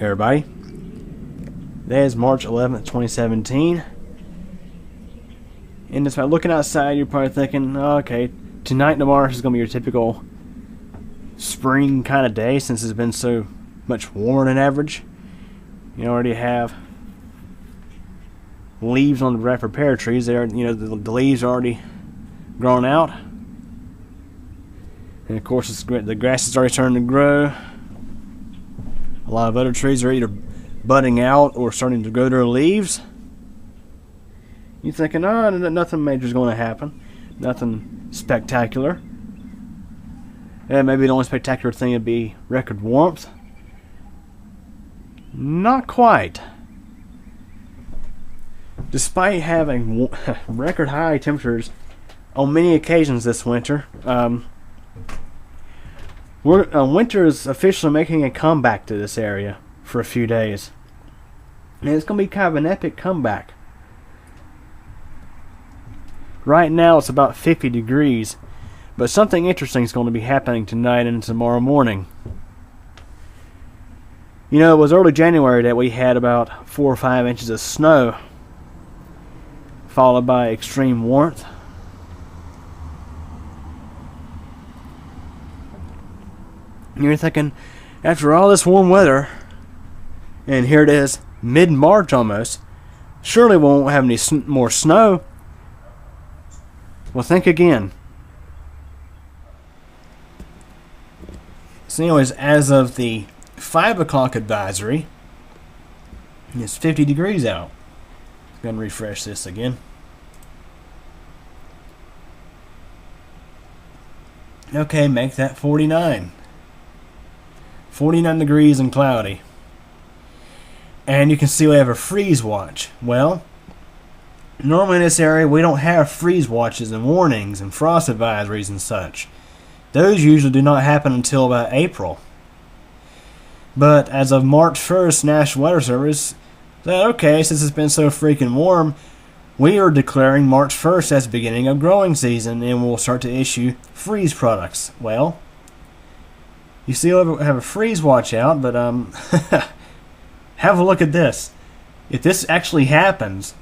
everybody. Today is March 11th, 2017. And just by looking outside, you're probably thinking, oh, okay, tonight and tomorrow is going to be your typical spring kind of day since it's been so much warmer than average. You already have leaves on the right for pear trees. There, the leaves are already grown out. And of course, the grass is already starting to grow. A lot of other trees are either budding out or starting to grow their leaves. You're thinking, oh, nothing major is going to happen. Nothing spectacular. And maybe the only spectacular thing would be record warmth. Not quite. Despite having record high temperatures on many occasions this winter, winter is officially making a comeback to this area for a few days. And it's going to be kind of an epic comeback. Right now it's about 50 degrees, but something interesting is going to be happening tonight and tomorrow morning. It was early January that we had about 4 or 5 inches of snow, followed by extreme warmth. And you're thinking, after all this warm weather, and here it is, mid-March almost, surely we won't have any more snow. Well, think again. So anyways, as of the 5 o'clock advisory, it's 50 degrees out. I'm going to refresh this again. Okay, make that 49. 49 degrees and cloudy. And you can see we have a freeze watch. Well, normally in this area we don't have freeze watches and warnings and frost advisories and such. Those usually do not happen until about April. But as of March 1st, National Weather Service said, okay, since it's been so freaking warm, we are declaring March 1st as the beginning of growing season and we'll start to issue freeze products. Well, you still have a freeze watch out, but have a look at this. If this actually happens,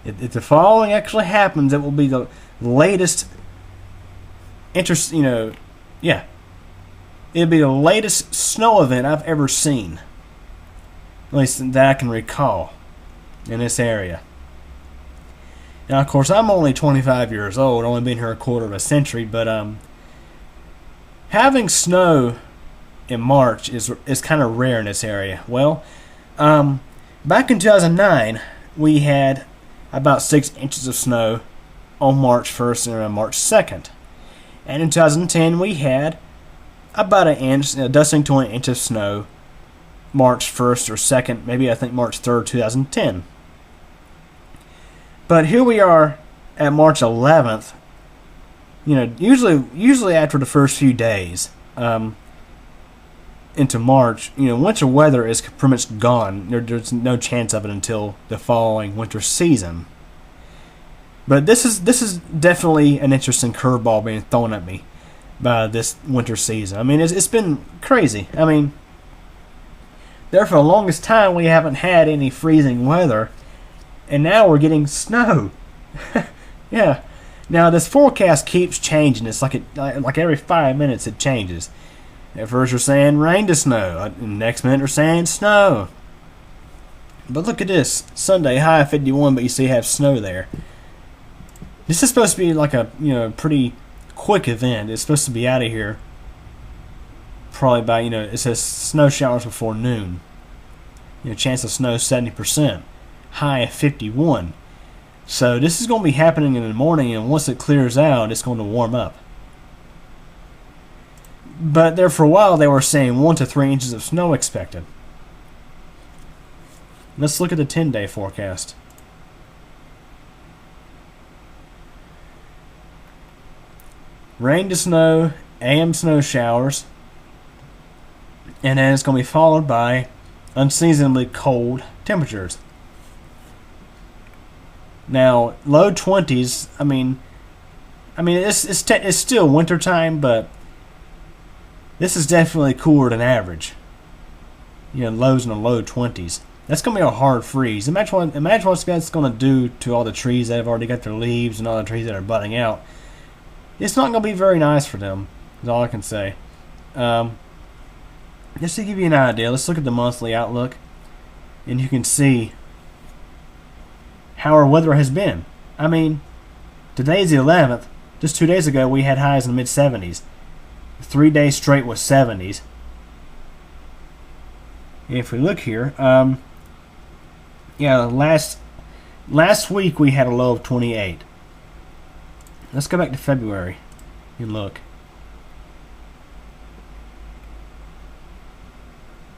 if the following actually happens, it will be the latest it'll be the latest snow event I've ever seen. At least that I can recall in this area. Now, of course, I'm only 25 years old, only been here a quarter of a century, but having snow in March is kind of rare in this area. Well, back in 2009, we had about 6 inches of snow on March 1st and March 2nd. And in 2010, we had about an inch, dusting to an inch of snow March 1st or 2nd, maybe I think March 3rd, 2010. But here we are at March 11th, usually after the first few days into March, winter weather is pretty much gone. There's no chance of it until the following winter season. But this is definitely an interesting curveball being thrown at me by this winter season. I mean, it's been crazy. I mean, there for the longest time we haven't had any freezing weather, and now we're getting snow. Yeah. Now this forecast keeps changing. It's like every 5 minutes it changes. At first they're saying rain to snow. Next minute they're saying snow. But look at this. Sunday, high of 51, but you see you have snow there. This is supposed to be like a pretty quick event. It's supposed to be out of here probably by, it says snow showers before noon. Chance of snow 70%. High of 51. So this is going to be happening in the morning, and once it clears out, it's going to warm up. But there for a while they were saying 1 to 3 inches of snow expected. Let's look at the 10-day forecast. Rain to snow, AM snow showers, and then it's going to be followed by unseasonably cold temperatures. Now, low 20s, I mean it's still winter time, but this is definitely cooler than average. lows in the low 20s. That's going to be a hard freeze. Imagine what that's going to do to all the trees that have already got their leaves and all the trees that are budding out. It's not going to be very nice for them, is all I can say. Just to give you an idea, let's look at the monthly outlook, and you can see how our weather has been. I mean, today's the 11th. Just 2 days ago, we had highs in the mid-70s. 3 days straight was 70s. If we look here, last week we had a low of 28. Let's go back to February and look.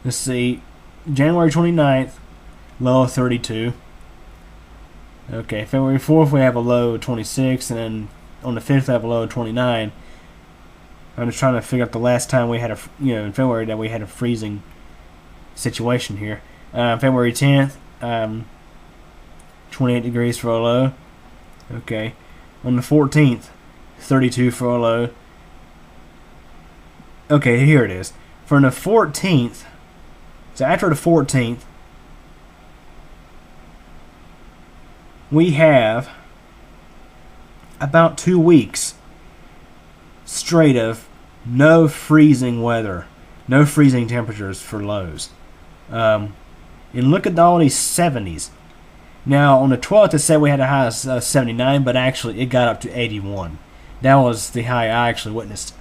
Let's see, January 29th, low of 32. Okay, February 4th we have a low of 26, and then on the 5th we have a low of 29. I'm just trying to figure out the last time we had in February that we had a freezing situation here. February 10th, 28 degrees for a low. Okay, on the 14th, 32 for a low. Okay, here it is. For the 14th, so after the 14th, we have about 2 weeks straight of no freezing weather, no freezing temperatures for lows. And look at all these 70s. Now, on the 12th, it said we had a high of 79, but actually it got up to 81. That was the high I actually witnessed,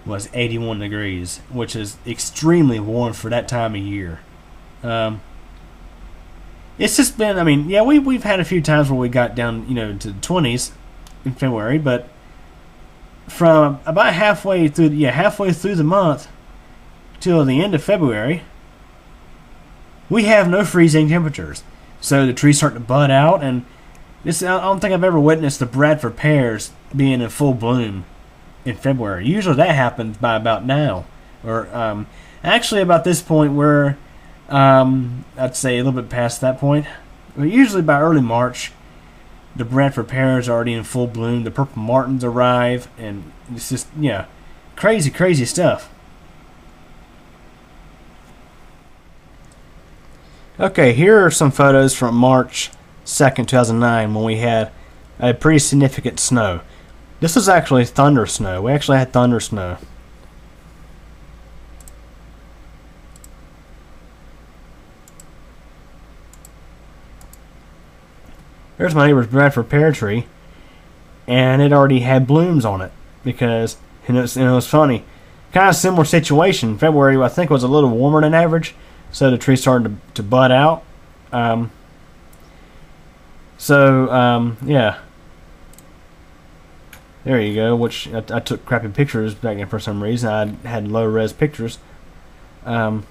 was 81 degrees, which is extremely warm for that time of year. It's just been, I mean, yeah, we've had a few times where we got down, to the 20s in February, but from about halfway through the month till the end of February, we have no freezing temperatures. So the trees start to bud out, and I don't think I've ever witnessed the Bradford pears being in full bloom in February. Usually that happens by about now, or actually about this point where I'd say a little bit past that point. But usually by early March, the Bradford pears are already in full bloom. The purple martins arrive, and it's just crazy stuff. Okay, here are some photos from March 2nd, 2009, when we had a pretty significant snow. This was actually thunder snow. We actually had thunder snow. There's my neighbor's Bradford pear tree, and it already had blooms on it because, it was funny. Kind of similar situation. February, I think, was a little warmer than average, so the tree started to bud out. Yeah. There you go, which I took crappy pictures back then for some reason. I had low-res pictures. But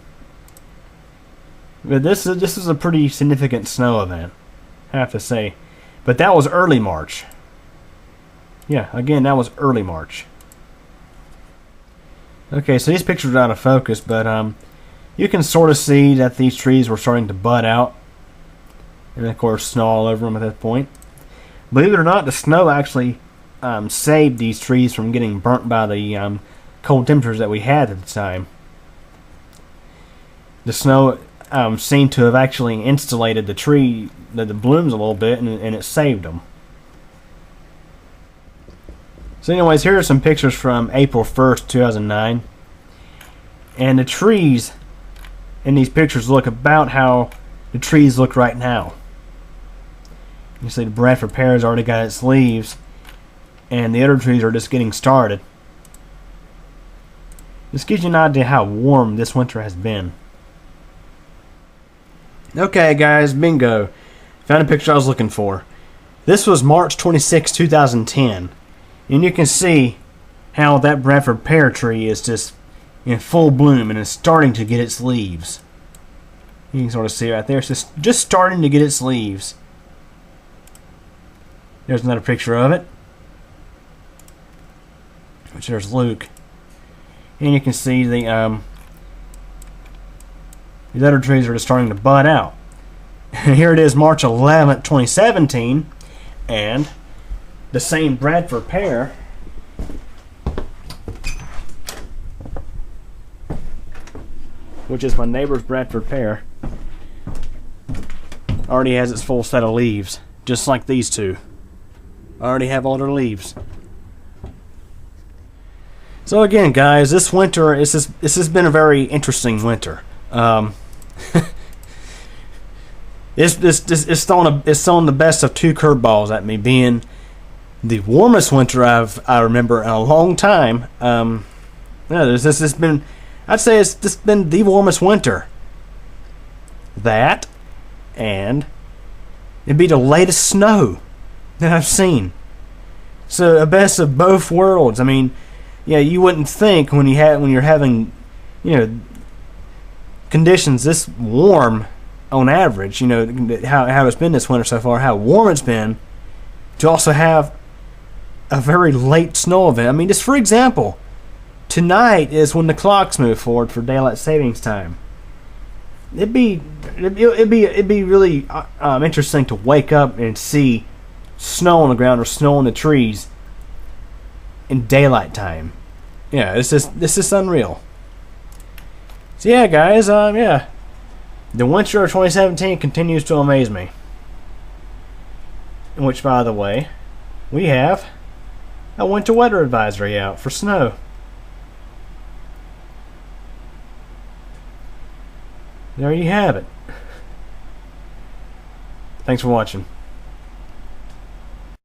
this is a pretty significant snow event, I have to say. But that was early March. Yeah, again, that was early March. Okay, so these pictures are out of focus, but you can sort of see that these trees were starting to bud out. And of course, snow all over them at that point. Believe it or not, the snow actually saved these trees from getting burnt by the cold temperatures that we had at the time. The snow seemed to have actually insulated the tree, the blooms a little bit, and it saved them. So anyways, here are some pictures from April 1st, 2009. And the trees in these pictures look about how the trees look right now. You see the Bradford pear has already got its leaves, and the other trees are just getting started. This gives you an idea how warm this winter has been. Okay guys, bingo. Found a picture I was looking for. This was March 26, 2010. And you can see how that Bradford pear tree is just in full bloom and is starting to get its leaves. You can sort of see right there, it's just starting to get its leaves. There's another picture of it. Which there's Luke. And you can see these other trees are just starting to bud out. And here it is, March 11th, 2017, and the same Bradford pear which is my neighbor's Bradford pear, already has its full set of leaves, just like these two. I already have all their leaves. So again, guys, this winter, this has been a very interesting winter. It's throwing the best of two curveballs at me, being the warmest winter I remember in a long time. This has been, I'd say it's just been the warmest winter. That, and it'd be the latest snow that I've seen. So a best of both worlds. I mean, yeah, you wouldn't think when you're having, conditions this warm on average, how it's been this winter so far, how warm it's been, to also have a very late snow event. I mean, just for example, tonight is when the clocks move forward for daylight savings time. It'd be really interesting to wake up and see snow on the ground or snow on the trees in daylight time. Yeah, this is unreal. So yeah, guys, the winter of 2017 continues to amaze me. In which, by the way, we have a winter weather advisory out for snow. There you have it. Thanks for watching.